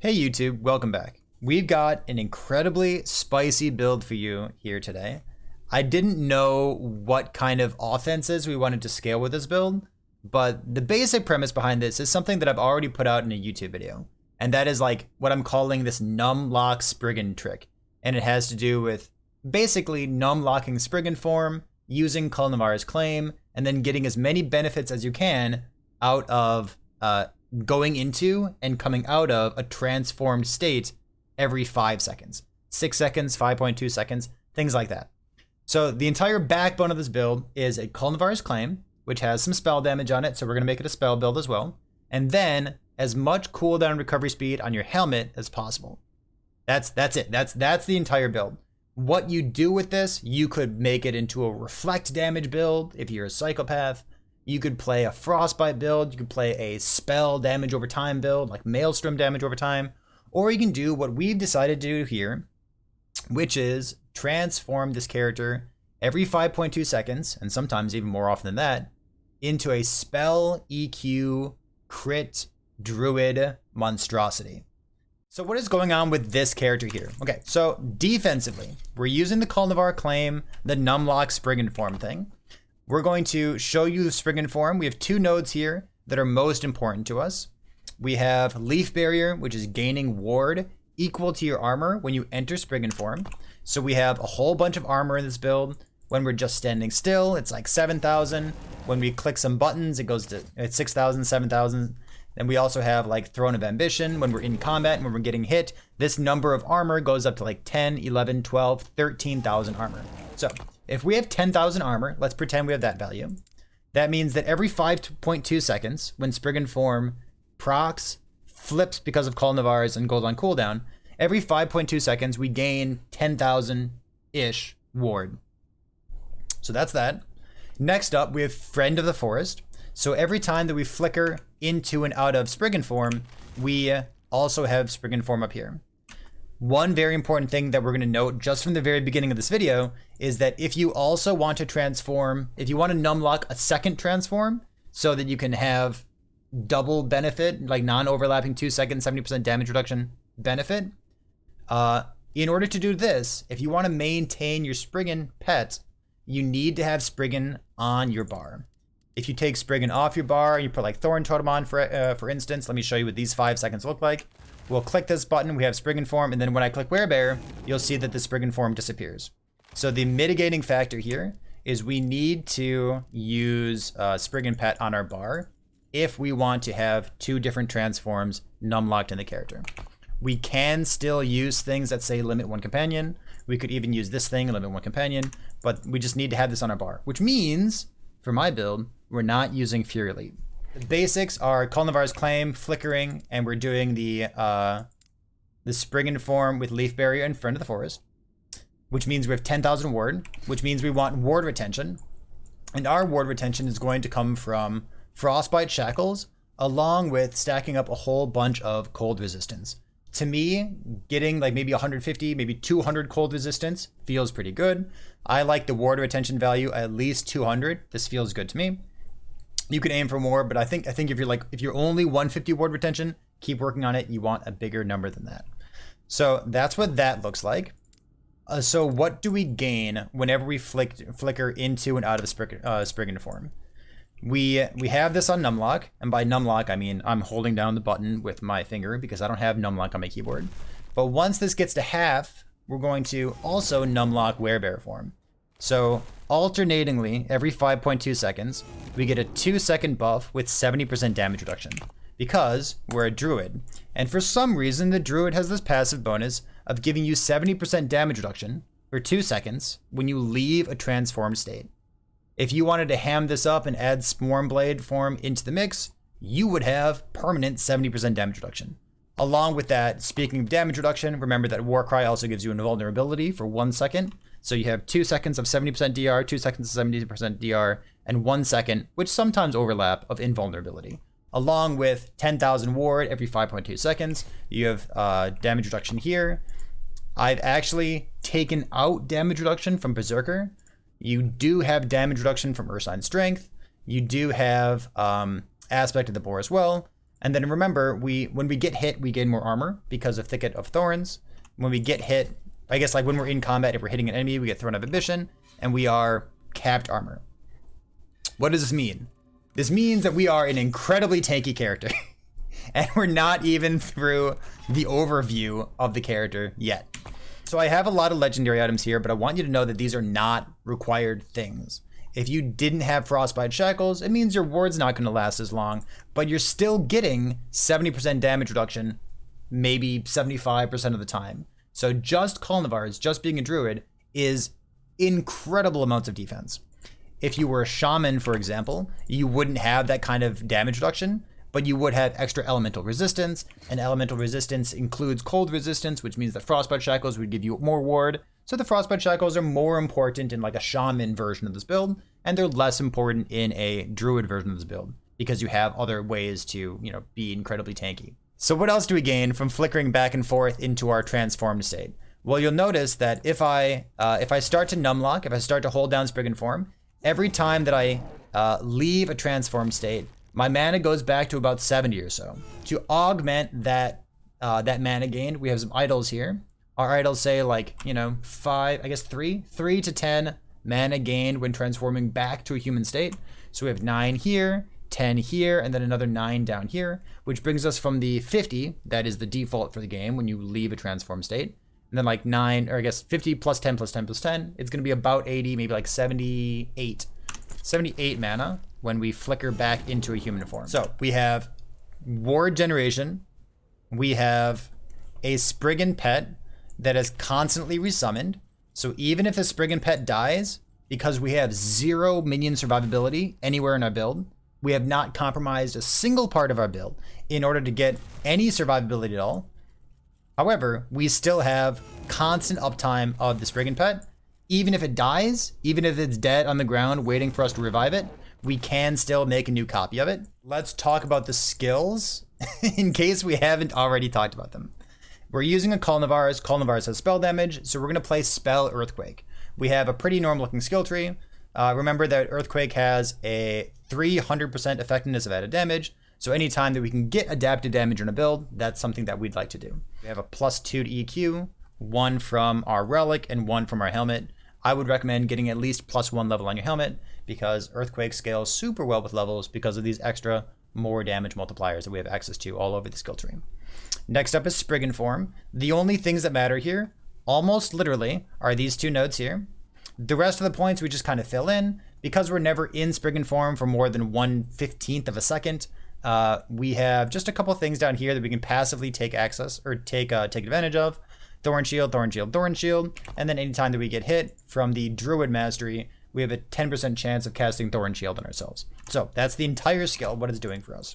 Hey YouTube, welcome back. We've got an incredibly spicy build for you here today. I didn't know what kind of offenses we wanted to scale with this build, but the basic premise behind this is something that I've already put out in a YouTube video. And that is like what I'm calling this Numlock Spriggan trick. And it has to do with basically numlocking Spriggan Form, using Culnivar's claim, and then getting as many benefits as you can out of going into and coming out of a transformed state every 5 seconds. 6 seconds, 5.2 seconds, things like that. So the entire backbone of this build is a Culnivar's claim, which has some spell damage on it, so we're going to make it a spell build as well. And then as much cooldown recovery speed on your helmet as possible. That's it. That's the entire build. What you do with this, you could make it into a reflect damage build if you're a psychopath. You could play a frostbite build, you could play a spell damage over time build, like Maelstrom damage over time, or you can do what we've decided to do here, which is transform this character every 5.2 seconds, and sometimes even more often than that, into a spell EQ crit druid monstrosity. So what is going on with this character here? Okay, so defensively, we're using the Culnivar claim, the Numlock Spriggan Form thing. We're going to show you the Spriggan Form. We have two nodes here that are most important to us. We have Leaf Barrier, which is gaining ward equal to your armor when you enter Spriggan Form. So we have a whole bunch of armor in this build. When we're just standing still, it's like 7,000. When we click some buttons, it goes to 6,000, 7,000. Then we also have like Throne of Ambition. When we're in combat and when we're getting hit, this number of armor goes up to like 10, 11, 12, 13,000 armor. So if we have 10,000 armor, let's pretend we have that value. That means that every 5.2 seconds, when Spriggan Form procs, flips because of Culnivar's and goes on cooldown, every 5.2 seconds, we gain 10,000-ish ward. So that's that. Next up, we have Friend of the Forest. So every time that we flicker into and out of Spriggan Form, we also have Spriggan Form up here. One very important thing that we're going to note just from the very beginning of this video is that if you also want to transform, if you want to numlock a second transform so that you can have double benefit, like non-overlapping 2 seconds, 70% damage reduction benefit, in order to do this, if you want to maintain your Spriggan pet, you need to have Spriggan on your bar. If you take Spriggan off your bar, you put like Thorn Totem on for instance, let me show you what these 5 seconds look like. We'll click this button, we have Spriggan Form, and then when I click Werebear, you'll see that the Spriggan Form disappears. So the mitigating factor here is we need to use Spriggan Pet on our bar if we want to have 2 different transforms numlocked in the character. We can still use things that say limit 1 companion. We could even use this thing, limit 1 companion, but we just need to have this on our bar, which means, for my build, we're not using Fury Elite. The basics are Culnivar's claim, flickering, and we're doing the Spriggan Form with Leaf Barrier in Friend of the Forest, which means we have 10,000 ward, which means we want ward retention. And our ward retention is going to come from Frostbite Shackles, along with stacking up a whole bunch of cold resistance. To me, getting like maybe 150, maybe 200 cold resistance feels pretty good. I like the ward retention value at least 200. This feels good to me. You can aim for more, but I think if you're only 150 ward retention, keep working on it. You want a bigger number than that. So that's what that looks like. So what do we gain whenever we flicker into and out of Spriggan Form? We have this on Numlock, and by Numlock I mean I'm holding down the button with my finger because I don't have Numlock on my keyboard. But once this gets to half, we're going to also Numlock Werebear Form. So alternatingly, every 5.2 seconds, we get a 2-second buff with 70% damage reduction because we're a druid. And for some reason, the druid has this passive bonus of giving you 70% damage reduction for 2 seconds when you leave a transformed state. If you wanted to ham this up and add Swarmblade Form into the mix, you would have permanent 70% damage reduction. Along with that, speaking of damage reduction, remember that Warcry also gives you an invulnerability for 1 second. So you have 2 seconds of 70% DR, 2 seconds of 70% DR, and 1 second, which sometimes overlap, of invulnerability. Along with 10,000 ward every 5.2 seconds, you have damage reduction here. I've actually taken out damage reduction from Berserker. You do have damage reduction from Ursine Strength. You do have Aspect of the Boar as well. And then remember, when we get hit, we gain more armor because of Thicket of Thorns. When we get hit, I guess like when we're in combat, if we're hitting an enemy, we get Thrown of Ambition, and we are capped armor. What does this mean? This means that we are an incredibly tanky character. And we're not even through the overview of the character yet. So I have a lot of legendary items here, but I want you to know that these are not required things. If you didn't have Frostbite Shackles, it means your ward's not going to last as long, but you're still getting 70% damage reduction, maybe 75% of the time. So just Culnivars, just being a druid, is incredible amounts of defense. If you were a shaman, for example, you wouldn't have that kind of damage reduction, but you would have extra elemental resistance, and elemental resistance includes cold resistance, which means that Frostbite Shackles would give you more ward. So the Frostbite Shackles are more important in like a shaman version of this build, and they're less important in a druid version of this build, because you have other ways to, you know, be incredibly tanky. So what else do we gain from flickering back and forth into our transformed state? Well, you'll notice that if I start to numlock, if I start to hold down Spriggan Form, every time that I leave a transformed state, my mana goes back to about 70 or so. To augment that mana gain, we have some idols here. Our idols say like, you know, 3 to 10 mana gained when transforming back to a human state. So we have 9 here, 10 here, and then another 9 down here, which brings us from the 50, that is the default for the game when you leave a transform state. And then like 9, or I guess 50 plus 10 plus 10 plus 10, it's going to be about 80, maybe like 78 mana when we flicker back into a human form. So we have ward generation. We have a Spriggan pet that is constantly resummoned. So even if the Spriggan pet dies, because we have 0 minion survivability anywhere in our build, we have not compromised a single part of our build in order to get any survivability at all. However, we still have constant uptime of the Spriggan pet. Even if it dies, even if it's dead on the ground waiting for us to revive it, we can still make a new copy of it. Let's talk about the skills in case we haven't already talked about them. We're using a Culnivar. Culnivar has spell damage, so we're going to play Spell Earthquake. We have a pretty normal looking skill tree. Remember that Earthquake has a 300% effectiveness of added damage, so anytime that we can get adapted damage in a build, that's something that we'd like to do. We have a +2 to EQ, 1 from our relic and 1 from our helmet. I would recommend getting at least +1 level on your helmet, because Earthquake scales super well with levels because of these extra more damage multipliers that we have access to all over the skill tree. Next up is Spriggan Form. The only things that matter here, almost literally, are these 2 nodes here. The rest of the points we just kind of fill in. Because we're never in Spriggan Form for more than 1/15 of a second, we have just a couple things down here that we can passively take access or take advantage of. Thorn Shield, Thorn Shield, Thorn Shield, and then anytime that we get hit from the Druid Mastery, we have a 10% chance of casting Thorn Shield on ourselves. So that's the entire skill, what it's doing for us.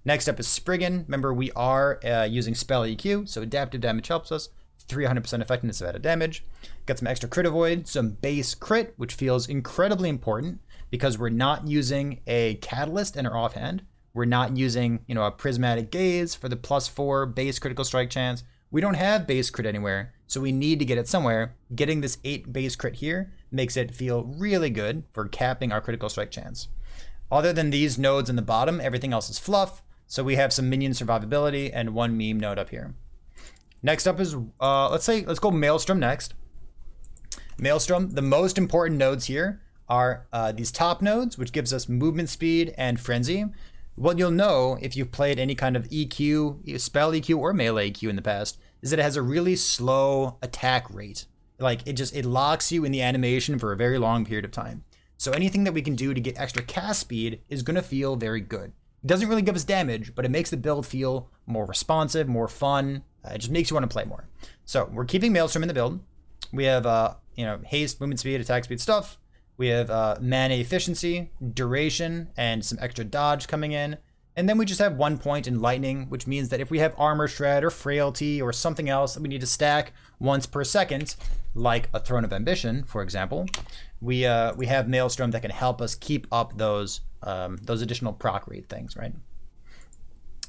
Next up is Spriggan. Remember, we are using Spell EQ, so adaptive damage helps us. 300% effectiveness of added damage. Got some extra crit avoid, some base crit, which feels incredibly important because we're not using a catalyst in our offhand. We're not using, you know, a prismatic gaze for the +4 base critical strike chance. We don't have base crit anywhere, so we need to get it somewhere. Getting this 8 base crit here makes it feel really good for capping our critical strike chance. Other than these nodes in the bottom, everything else is fluff. So we have some minion survivability and 1 meme node up here. Next up is, let's go Maelstrom next. Maelstrom, the most important nodes here are these top nodes, which gives us movement speed and frenzy. What you'll know if you've played any kind of EQ, spell EQ or melee EQ in the past, is that it has a really slow attack rate. Like it locks you in the animation for a very long period of time. So anything that we can do to get extra cast speed is going to feel very good. It doesn't really give us damage, but it makes the build feel more responsive, more fun. It just makes you want to play more. So we're keeping Maelstrom in the build. We have haste, movement speed, attack speed stuff. We have mana efficiency, duration, and some extra dodge coming in. And then we just have 1 point in lightning, which means that if we have armor shred or frailty or something else that we need to stack once per second, like a Throne of Ambition, for example, we have Maelstrom that can help us keep up those additional proc rate things, right?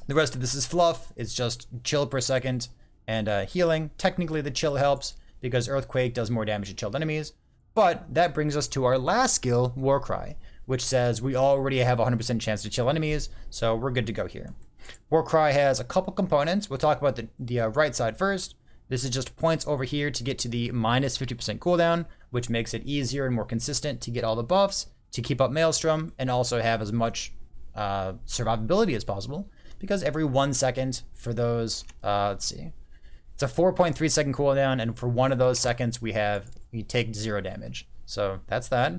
The rest of this is fluff. It's just chill per second and healing. Technically, the chill helps because Earthquake does more damage to chilled enemies. But that brings us to our last skill, Warcry, which says we already have 100% chance to chill enemies, so we're good to go here. Warcry has a couple components. We'll talk about the right side first. This is just points over here to get to the minus 50% cooldown, which makes it easier and more consistent to get all the buffs, to keep up Maelstrom, and also have as much survivability as possible. Because every 1 second for those, let's see, it's a 4.3 second cooldown, and for one of those seconds we take 0 damage. So that's that.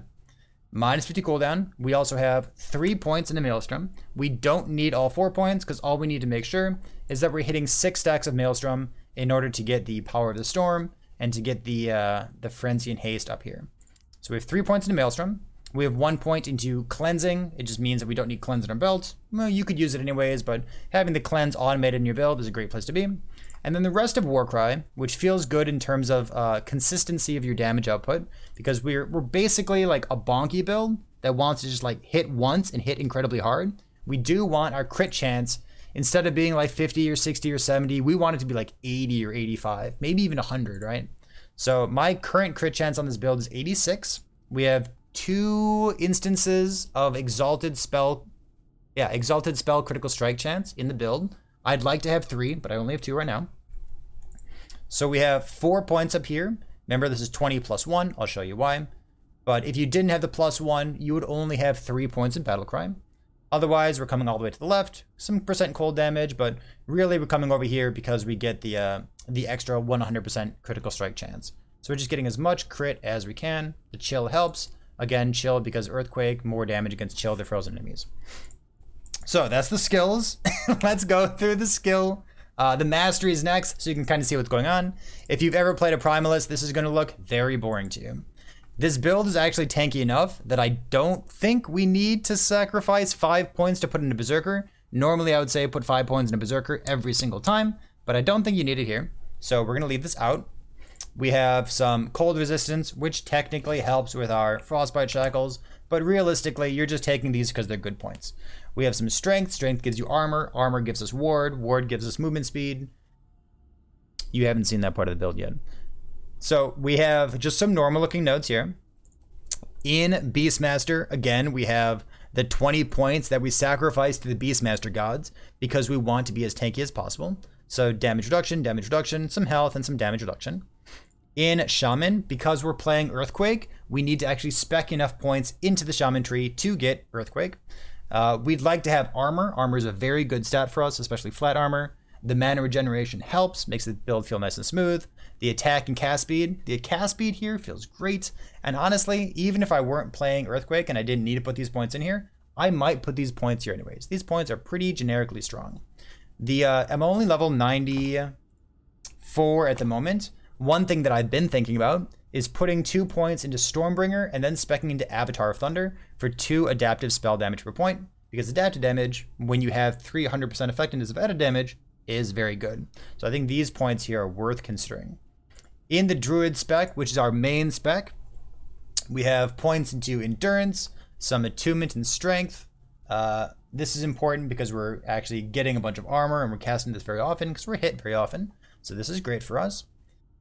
Minus 50 cooldown. We also have 3 points in the Maelstrom. We don't need all 4 points because all we need to make sure is that we're hitting 6 stacks of Maelstrom in order to get the Power of the Storm and to get the Frenzy and Haste up here. So we have 3 points in the Maelstrom. We have 1 point into Cleansing. It just means that we don't need Cleanse in our belt. Well, you could use it anyways, but having the Cleanse automated in your build is a great place to be. And then the rest of Warcry, which feels good in terms of consistency of your damage output, because we're basically like a bonky build that wants to just like hit once and hit incredibly hard. We do want our crit chance, instead of being like 50 or 60 or 70, we want it to be like 80 or 85, maybe even 100, right? So my current crit chance on this build is 86. We have 2 instances of exalted spell critical strike chance in the build. I'd like to have 3, but I only have 2 right now. So we have 4 points up here. Remember, this is 20 plus 1. I'll show you why. But if you didn't have the plus 1, you would only have 3 points in Battlecry. Otherwise, we're coming all the way to the left. Some percent cold damage, but really we're coming over here because we get the extra 100% critical strike chance. So we're just getting as much crit as we can. The chill helps. Again, chill because Earthquake, more damage against chill, the frozen enemies. So that's the skills. Let's go through the skill. The mastery is next, so you can kind of see what's going on. If you've ever played a Primalist, this is going to look very boring to you. This build is actually tanky enough that I don't think we need to sacrifice 5 points to put in a Berserker. Normally I would say put 5 points in a Berserker every single time, but I don't think you need it here. So we're going to leave this out. We have some cold resistance, which technically helps with our Frostbite Shackles, but realistically you're just taking these because they're good points. We have some strength. Strength gives you armor. Armor gives us ward. Ward gives us movement speed. You haven't seen that part of the build yet. So we have just some normal looking notes here. In Beastmaster, again, we have the 20 points that we sacrifice to the Beastmaster gods because we want to be as tanky as possible. So damage reduction, some health, and some damage reduction. In Shaman, because we're playing Earthquake, we need to actually spec enough points into the Shaman tree to get Earthquake. We'd like to have armor. Armor is a very good stat for us, especially flat armor. The mana regeneration helps, makes the build feel nice and smooth. The attack and cast speed. The cast speed here feels great. And honestly, even if I weren't playing Earthquake and I didn't need to put these points in here, I might put these points here anyways. These points are pretty generically strong. I'm only level 94 at the moment. One thing that I've been thinking about is putting 2 points into Stormbringer and then speccing into Avatar of Thunder for 2 adaptive spell damage per point. Because adaptive damage, when you have 300% effectiveness of added damage, is very good. So I think these points here are worth considering. In the Druid spec, which is our main spec, we have points into Endurance, some Attunement and Strength. This is important because we're actually getting a bunch of armor and we're casting this very often because we're hit very often. So this is great for us.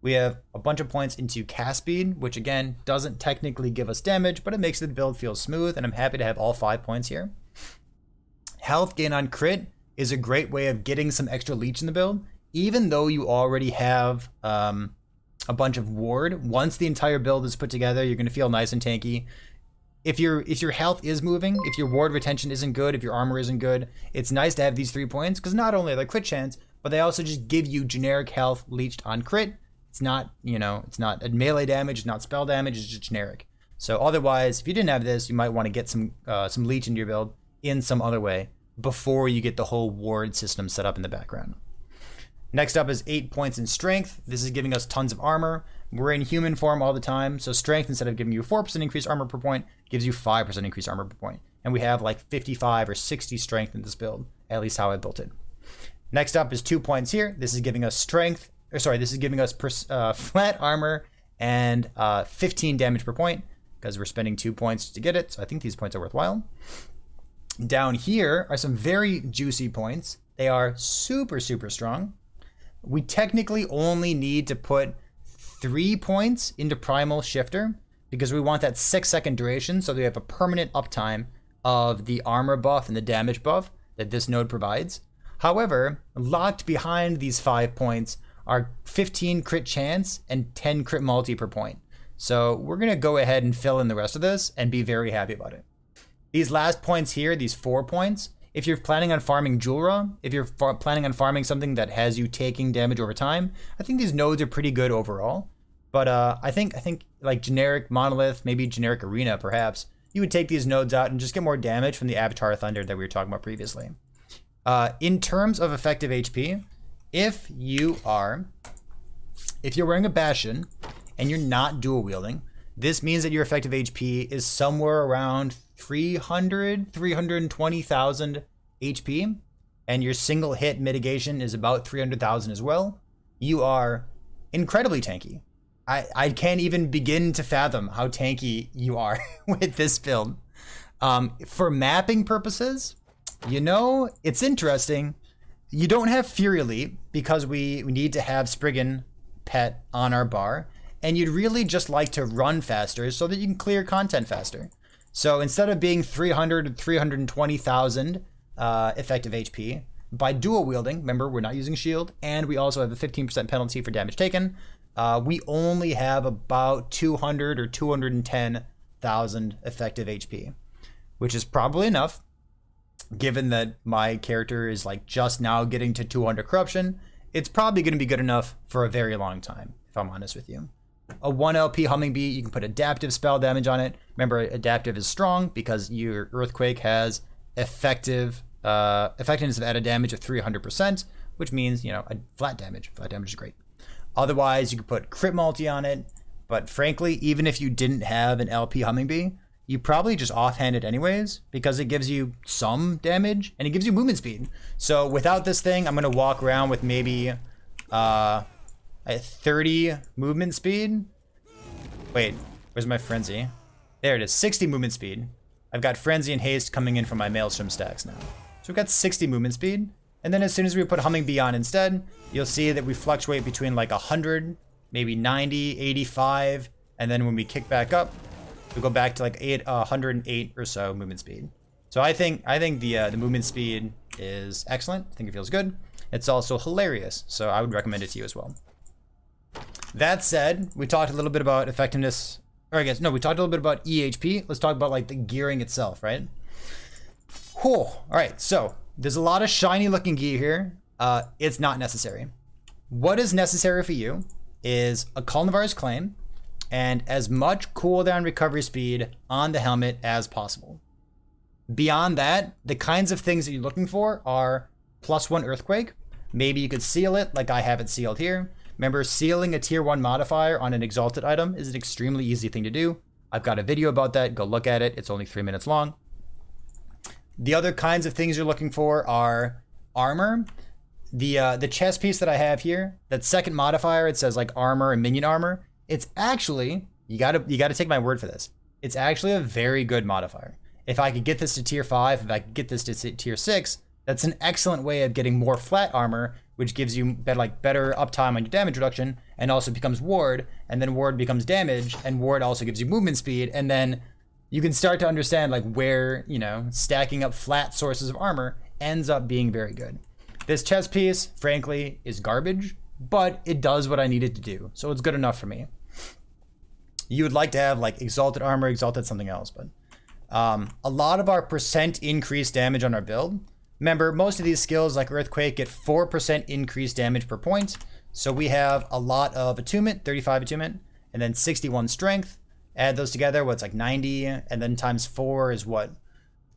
We have a bunch of points into cast speed, which again, doesn't technically give us damage, but it makes the build feel smooth, and I'm happy to have all 5 points here. Health gain on crit is a great way of getting some extra leech in the build, even though you already have a bunch of ward. Once the entire build is put together, you're going to feel nice and tanky. If your health is moving, if your ward retention isn't good, if your armor isn't good, it's nice to have these 3 points, because not only are they crit chance, but they also just give you generic health leeched on crit. It's not, it's not melee damage, it's not spell damage, it's just generic. So otherwise, if you didn't have this, you might want to get some leech into your build in some other way before you get the whole ward system set up in the background. Next up is 8 points in strength. This is giving us tons of armor. We're in human form all the time, so strength, instead of giving you 4% increased armor per point, gives you 5% increased armor per point. And we have like 55 or 60 strength in this build, at least how I built it. Next up is 2 points here. This is giving us strength. This is giving us flat armor and 15 damage per point because we're spending 2 points to get it. So I think these points are worthwhile. Down here are some very juicy points. They are super, super strong. We technically only need to put 3 points into Primal Shifter because we want that 6-second duration, so we have a permanent uptime of the armor buff and the damage buff that this node provides. However, locked behind these 5 points are 15 crit chance and 10 crit multi per point. So we're going to go ahead and fill in the rest of this and be very happy about it. These last points here, these 4 points, if you're planning on farming Julra, if you're planning on farming something that has you taking damage over time, I think these nodes are pretty good overall. But I think like generic Monolith, maybe generic Arena perhaps, you would take these nodes out and just get more damage from the Avatar Thunder that we were talking about previously. In terms of effective HP, if you're wearing a Bastion and you're not dual wielding, this means that your effective HP is somewhere around 320,000 HP, and your single hit mitigation is about 300,000 as well. You are incredibly tanky. I can't even begin to fathom how tanky you are with this build. For mapping purposes, you know, it's interesting. You don't have Fury Leap because we need to have Spriggan pet on our bar, and you'd really just like to run faster so that you can clear content faster. So instead of being 300 to 320,000 effective HP, by dual wielding, remember we're not using shield, and we also have a 15% penalty for damage taken, we only have about 200 or 210,000 effective HP, which is probably enough, given that my character is like just now getting to 200 corruption. It's probably going to be good enough for a very long time, if I'm honest with you. A 1 LP Hummingbee, you can put adaptive spell damage on it. Remember, adaptive is strong because your Earthquake has effectiveness of added damage of 300%, which means, you know, a flat damage. Flat damage is great. Otherwise, you could put crit multi on it, but frankly, even if you didn't have an LP Hummingbee, you probably just offhand it anyways, because it gives you some damage and it gives you movement speed. So without this thing, I'm going to walk around with maybe a 30 movement speed. Wait, where's my Frenzy? There it is, 60 movement speed. I've got Frenzy and Haste coming in from my Maelstrom stacks now. So we've got 60 movement speed. And then as soon as we put Hummingbee on instead, you'll see that we fluctuate between like 100, maybe 90, 85. And then when we kick back up, we go back to like 108 or so movement speed. So I think the movement speed is excellent. I think it feels good. It's also hilarious. So I would recommend it to you as well. That said, we talked a little bit about effectiveness, or I guess, no, we talked a little bit about EHP. Let's talk about like the gearing itself, right? Whew. All right, so there's a lot of shiny looking gear here. It's not necessary. What is necessary for you is a Culnivar's Claim and as much cooldown recovery speed on the helmet as possible. Beyond that, the kinds of things that you're looking for are +1 Earthquake. Maybe you could seal it like I have it sealed here. Remember, sealing a tier 1 modifier on an exalted item is an extremely easy thing to do. I've got a video about that. Go look at it. It's only 3 minutes long. The other kinds of things you're looking for are armor. The chest piece that I have here, that second modifier, it says like armor and minion armor. It's actually, you gotta take my word for this. It's actually a very good modifier. If I could get this to tier 5, if I could get this to tier 6, that's an excellent way of getting more flat armor, which gives you better uptime on your damage reduction, and also becomes ward, and then ward becomes damage, and ward also gives you movement speed, and then you can start to understand like where, you know, stacking up flat sources of armor ends up being very good. This chest piece, frankly, is garbage, but it does what I need it to do, so it's good enough for me. You would like to have like exalted armor, exalted something else, but a lot of our percent increased damage on our build. Remember, most of these skills like Earthquake get 4% increased damage per point. So we have a lot of attunement, 35 attunement, and then 61 strength. Add those together, what's like 90, and then times 4 is what?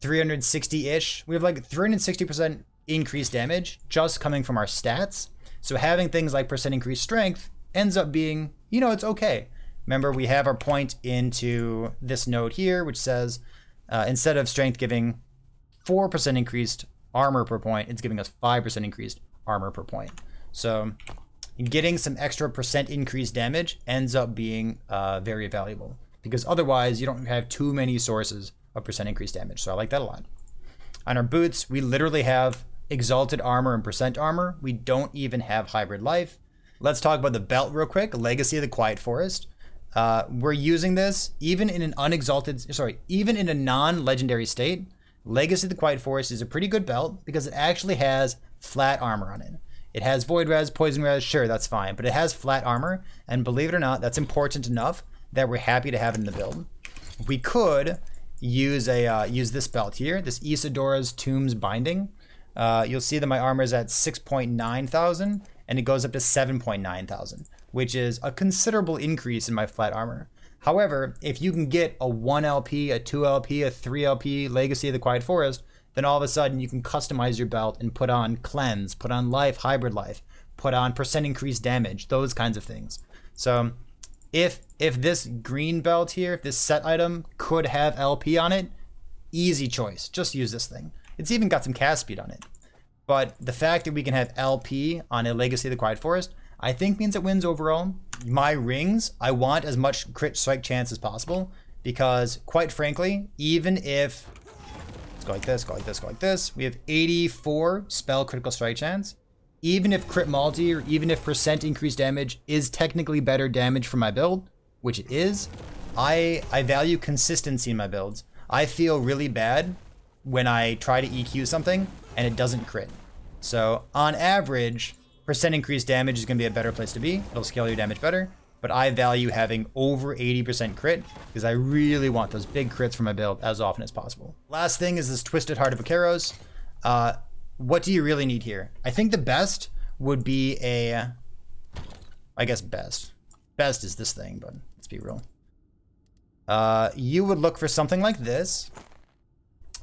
360-ish. We have like 360% increased damage just coming from our stats. So having things like percent increased strength ends up being, you know, it's okay. Remember, we have our point into this node here, which says instead of strength giving 4% increased armor per point, it's giving us 5% increased armor per point. So getting some extra percent increased damage ends up being very valuable, because otherwise you don't have too many sources of percent increased damage. So I like that a lot. On our boots, we literally have exalted armor and percent armor. We don't even have hybrid life. Let's talk about the belt real quick. Legacy of the Quiet Forest. We're using this even in an even in a non-legendary state. Legacy of the Quiet Forest is a pretty good belt because it actually has flat armor on it. It has void res, poison res, sure, that's fine, but it has flat armor, and believe it or not, that's important enough that we're happy to have it in the build. We could use this belt here, this Isidora's Tombs Binding. You'll see that my armor is at 6.9 thousand, and it goes up to 7.9 thousand, which is a considerable increase in my flat armor. However, if you can get a 1 LP, a 2 LP, a 3 LP Legacy of the Quiet Forest, then all of a sudden you can customize your belt and put on Cleanse, put on Life, Hybrid Life, put on percent increased damage, those kinds of things. So if this green belt here, if this set item could have LP on it, easy choice. Just use this thing. It's even got some cast speed on it. But the fact that we can have LP on a Legacy of the Quiet Forest, I think means it wins overall. My rings, I want as much crit strike chance as possible, because quite frankly, even if, let's go like this, go like this, go like this, we have 84 spell critical strike chance. Even if crit multi, or even if percent increased damage is technically better damage for my build, which it is, I value consistency in my builds. I feel really bad when I try to EQ something and it doesn't crit. So on average, percent increased damage is going to be a better place to be. It'll scale your damage better, but I value having over 80% crit because I really want those big crits for my build as often as possible. Last thing is this Twisted Heart of Icaros. What do you really need here? I think the best would be I guess best. Best is this thing, but let's be real. You would look for something like this.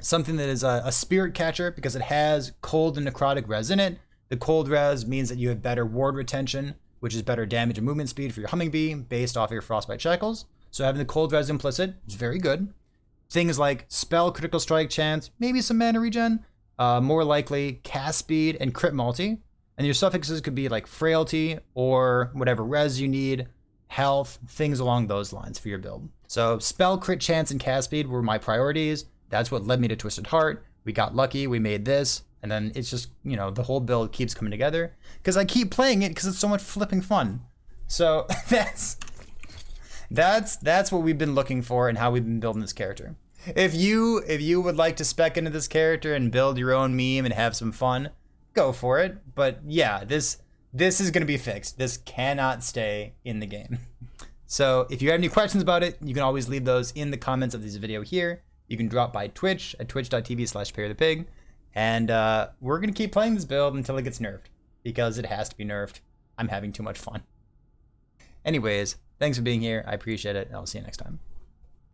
Something that is a Spirit Catcher because it has cold and necrotic res in it. The cold res means that you have better ward retention, which is better damage and movement speed for your Hummingbee based off of your Frostbite Shackles. So having the cold res implicit is very good. Things like spell critical strike chance, maybe some mana regen, more likely cast speed and crit multi. And your suffixes could be like frailty or whatever res you need, health, things along those lines for your build. So spell crit chance and cast speed were my priorities. That's what led me to Twisted Heart. We got lucky, we made this, and then it's just, you know, the whole build keeps coming together because I keep playing it because it's so much flipping fun. So that's what we've been looking for and how we've been building this character. If you would like to spec into this character and build your own meme and have some fun, go for it. But yeah, this is going to be fixed. This cannot stay in the game. So if you have any questions about it, you can always leave those in the comments of this video here. You can drop by Twitch at twitch.tv/ParryThePig. And we're going to keep playing this build until it gets nerfed, because it has to be nerfed. I'm having too much fun. Anyways, thanks for being here. I appreciate it. And I'll see you next time.